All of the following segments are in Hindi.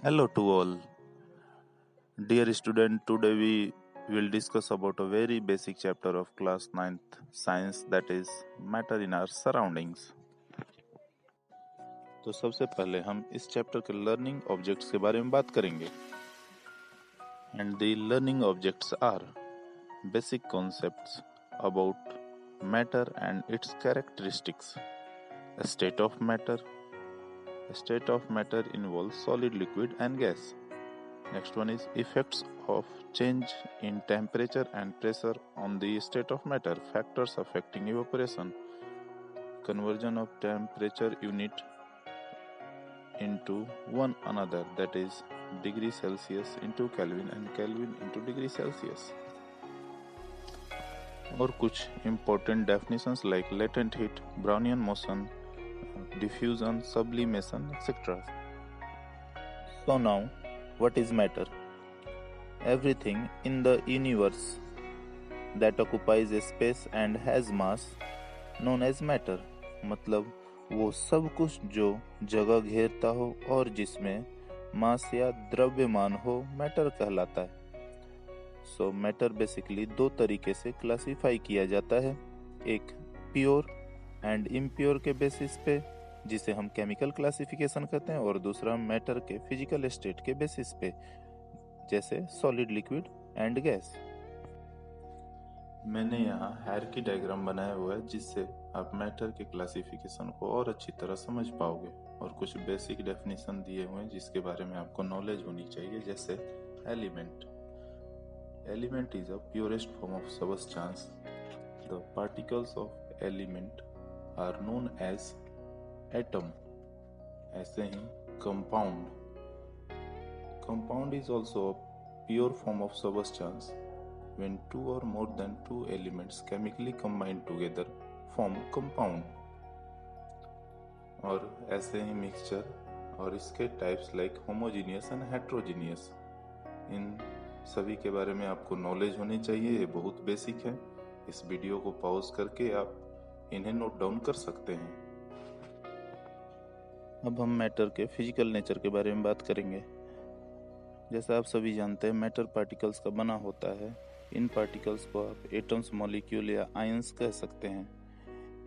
Hello to all. Dear student, today we will discuss about a very basic chapter of class 9th science, that is matter in our surroundings. तो सबसे पहले हम इस चैप्टर के लर्निंग ऑब्जेक्ट्स के बारे में बात करेंगे. And the learning objects are basic concepts about matter and its characteristics. State of matter. State of matter involves solid, liquid and gas. Next one is effects of change in temperature and pressure on the state of matter. Factors affecting evaporation. Conversion of temperature unit into one another, that is degree Celsius into Kelvin and Kelvin into degree Celsius. और कुछ important definitions like latent heat, Brownian motion, diffusion, sublimation, etc. So now, what is matter? Everything in the universe that occupies a space and has mass known as matter. मतलब वो सब कुछ जो जगह घेरता हो और जिसमें मास या द्रव्यमान हो मैटर कहलाता है. सो मैटर बेसिकली दो तरीके से क्लासिफाई किया जाता है. एक प्योर एंड इम्प्योर के बेसिस पे, जिसे हम केमिकल क्लासिफिकेशन कहते हैं, और दूसरा मैटर के फिजिकल स्टेट के बेसिस पे, जैसे सॉलिड, लिक्विड एंड गैस. मैंने यहाँ हायरार्की डायग्राम बनाया हुआ है जिससे आप मैटर के क्लासिफिकेशन को और अच्छी तरह समझ पाओगे, और कुछ बेसिक डेफिनेशन दिए हुए हैं जिसके बारे में आपको नॉलेज होनी चाहिए. जैसे element. Element is a purest form of substance. The particles of element are known as atom. ऐसे ही compound. Compound is also a pure form of substance when two or more than two elements chemically combine together form compound. और ऐसे ही मिक्सचर और इसके types like homogeneous and heterogeneous. इन सभी के बारे में आपको नॉलेज होनी चाहिए. ये बहुत बेसिक है. इस वीडियो को पॉज करके आप इन्हें नोट डाउन कर सकते हैं. अब हम मैटर के फिजिकल नेचर के बारे में बात करेंगे. जैसा आप सभी जानते हैं, मैटर पार्टिकल्स का बना होता है. इन पार्टिकल्स को आप एटम्स, मॉलिक्यूल या आयंस कह सकते हैं.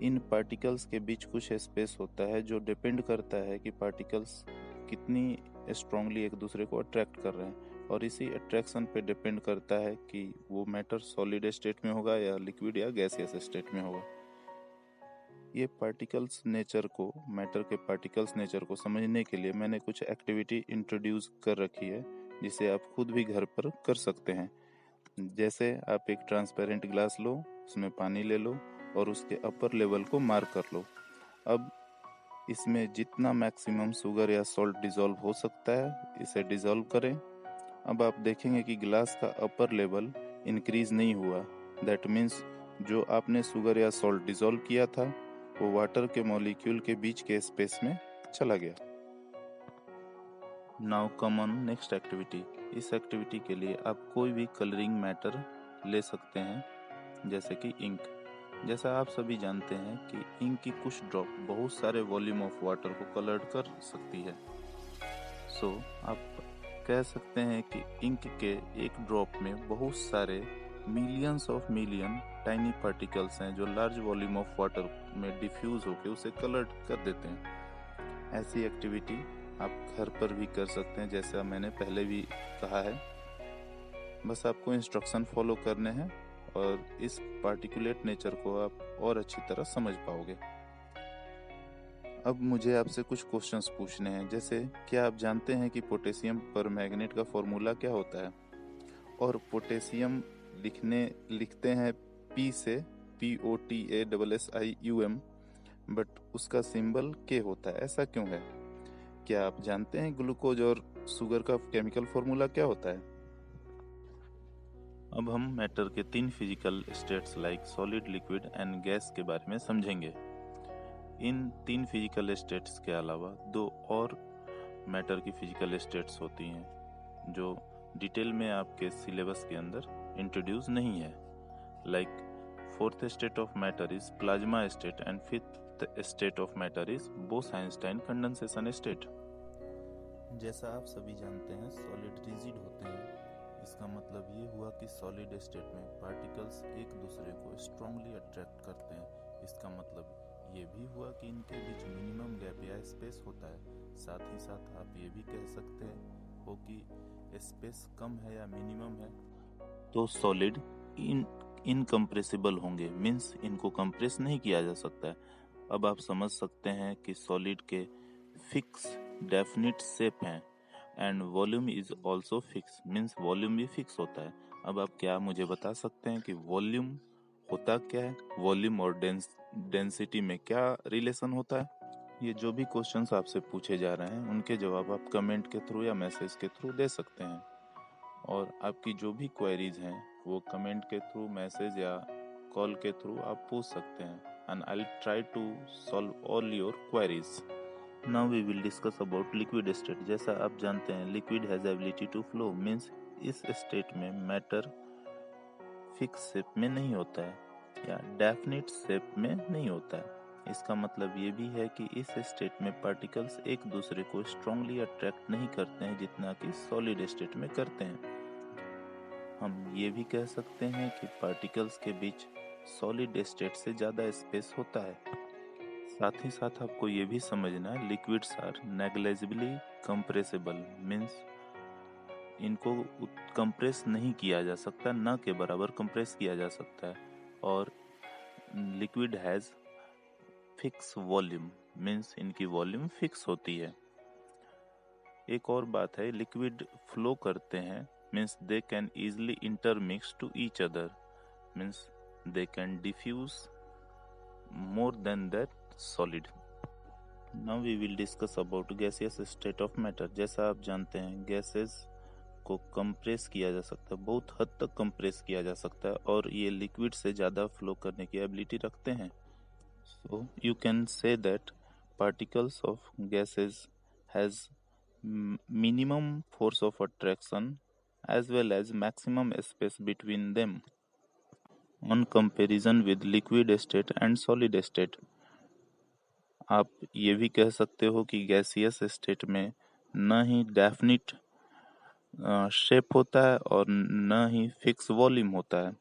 इन पार्टिकल्स के बीच कुछ स्पेस होता है जो डिपेंड करता है कि पार्टिकल्स कितनी स्ट्रांगली एक दूसरे को अट्रैक्ट कर रहे हैं, और इसी अट्रैक्शन पे डिपेंड करता है कि वो मैटर सॉलिड स्टेट में होगा या लिक्विड या गैसियस स्टेट में होगा. ये पार्टिकल्स नेचर को, मैटर के पार्टिकल्स नेचर को समझने के लिए मैंने कुछ एक्टिविटी इंट्रोड्यूस कर रखी है जिसे आप खुद भी घर पर कर सकते हैं. जैसे आप एक ट्रांसपेरेंट ग्लास लो, उसमें पानी ले लो और उसके अपर लेवल को मार्क कर लो. अब इसमें जितना मैक्सिमम शुगर या सॉल्ट डिसॉल्व हो सकता है इसे डिसॉल्व करें. अब आप देखेंगे कि ग्लास का अपर लेवल इंक्रीज नहीं हुआ. दैट मीन्स जो आपने शुगर या सॉल्ट डिसॉल्व किया था वो वाटर के मॉलिक्यूल के बीच के स्पेस में चला गया. Now come on next activity. इस एक्टिविटी के लिए आप कोई भी कलरिंग मैटर ले सकते हैं, जैसे कि इंक. जैसा आप सभी जानते हैं कि इंक की कुछ ड्रॉप बहुत सारे वॉल्यूम ऑफ वाटर को कलर्ड कर सकती है. सो आप कह सकते हैं कि इंक के एक ड्रॉप में बहुत सारे millions of million tiny particles हैं जो लार्ज वॉल्यूम ऑफ वाटर में डिफ्यूज होकर उसे कलर्ड कर देते हैं. ऐसी एक्टिविटी आप घर पर भी कर सकते हैं, जैसा मैंने पहले भी कहा है. बस आपको इंस्ट्रक्शन फॉलो करने हैं और इस पार्टिकुलेट नेचर को आप और अच्छी तरह समझ पाओगे. अब मुझे आपसे कुछ क्वेश्चंस पूछने हैं. जैसे, क्या आप जानते हैं कि पोटेशियम पर मैग्नेट का फॉर्मूला क्या होता है? और पोटेशियम लिखते हैं P से, POTASSIUM, बट उसका सिंबल K होता है. ऐसा क्यों है? क्या आप जानते हैं ग्लूकोज और शुगर का केमिकल फॉर्मूला क्या होता है? अब हम मैटर के 3 physical states like solid, liquid and gas के बारे में समझेंगे. इन 3 फिजिकल स्टेट्स के अलावा 2 और मैटर की फिजिकल स्टेट्स होती हैं जो डिटेल में आपके सिलेबस के अंदर इंट्रोड्यूस नहीं है. Like fourth state of matter is plasma state and fifth state of matter is Bose Einstein condensation state. जैसा आप सभी जानते हैं सॉलिड रिजिड होते हैं। इसका मतलब ये हुआ कि सॉलिड स्टेट में पार्टिकल्स एक दूसरे को स्ट्रांगली अट्रैक्ट करते हैं। इसका मतलब ये भी हुआ कि इनके बीच मिनिमम गैप या स्पेस होता है। साथ ही साथ आप ये भी कह सकते हो कि स्पेस कम है या मिनिमम है। तो सॉलिड इनकम्प्रेसिबल होंगे, मीन्स इनको कंप्रेस नहीं किया जा सकता है। अब आप समझ सकते हैं कि सॉलिड के फिक्स डेफिनिट शेप हैं and volume is also fix, means volume भी फिक्स होता है। अब आप क्या मुझे बता सकते हैं कि वॉल्यूम होता क्या है, वॉल्यूम और डेंसिटी में क्या रिलेशन होता है? ये जो भी क्वेश्चंस आपसे पूछे जा रहे हैं उनके जवाब आप कमेंट के थ्रू या मैसेज के थ्रू दे सकते हैं। और आपकी जो भी क्वेरीज हैं वो कमेंट के थ्रू, मैसेज या कॉल के थ्रू आप पूछ सकते हैं and I'll try to solve all your queries. Now we will discuss about liquid state. जैसा आप जानते हैं liquid has ability to flow, means इस state में matter फिक्स शेप में नहीं होता है या डेफिनिट शेप में नहीं होता है। इसका मतलब ये भी है कि इस स्टेट में पार्टिकल्स एक दूसरे को स्ट्रांगली अट्रैक्ट नहीं करते हैं जितना कि सॉलिड स्टेट में करते हैं। हम ये भी कह सकते हैं कि पार्टिकल्स के बीच सॉलिड स्टेट से ज़्यादा स्पेस होता है। साथ ही साथ आपको ये भी समझना liquids are negligibly compressible, means इनको कंप्रेस नहीं किया जा सकता, न के बराबर कंप्रेस किया जा सकता है। और liquid has fix volume, means इनकी वॉल्यूम फिक्स होती है। एक और बात है, लिक्विड फ्लो करते हैं, means they can easily intermix to each other, means they can diffuse more than that solid. Now we will discuss about gaseous state of matter. जैसा आप जानते हैं गैसेस को कंप्रेस किया जा सकता है, बहुत हद तक कंप्रेस किया जा सकता है और ये लिक्विड से ज़्यादा फ्लो करने की एबिलिटी रखते हैं। So you can say that particles of gases has minimum force of attraction as well as maximum space between them on comparison with liquid state and solid state. आप ये भी कह सकते हो कि गैसियस स्टेट में न ही डेफिनिट शेप होता है और न ही फिक्स वॉल्यूम होता है।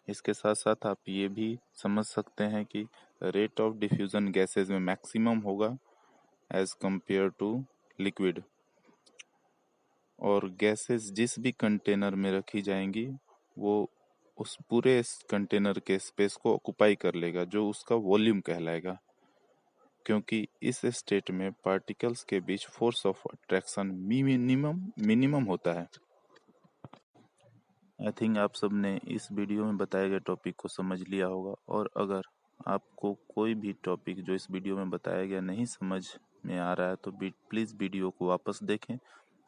इसके साथ साथ आप ये भी समझ सकते हैं कि रेट ऑफ डिफ्यूजन गैसेस में मैक्सिमम होगा एज कंपेयर टू लिक्विड। और गैसेस जिस भी कंटेनर में रखी जाएंगी वो उस पूरे कंटेनर के स्पेस को ऑक्युपाई कर लेगा, जो उसका वॉल्यूम कहलाएगा, क्योंकि इस स्टेट में पार्टिकल्स के बीच फोर्स ऑफ अट्रैक्शन मिनिमम होता है। आई थिंक आप सब ने इस वीडियो में बताए गए टॉपिक को समझ लिया होगा, और अगर आपको कोई भी टॉपिक जो इस वीडियो में बताया गया नहीं समझ में आ रहा है तो प्लीज़ वीडियो को वापस देखें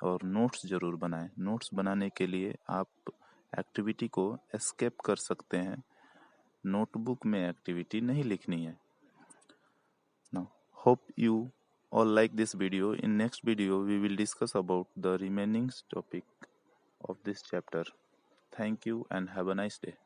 और नोट्स ज़रूर बनाएं। नोट्स बनाने के लिए आप एक्टिविटी को एस्केप कर सकते हैं, नोटबुक में एक्टिविटी नहीं लिखनी है। Now hope you all like this video. In next video we will discuss about the remaining topic of this chapter. Thank you and have a nice day.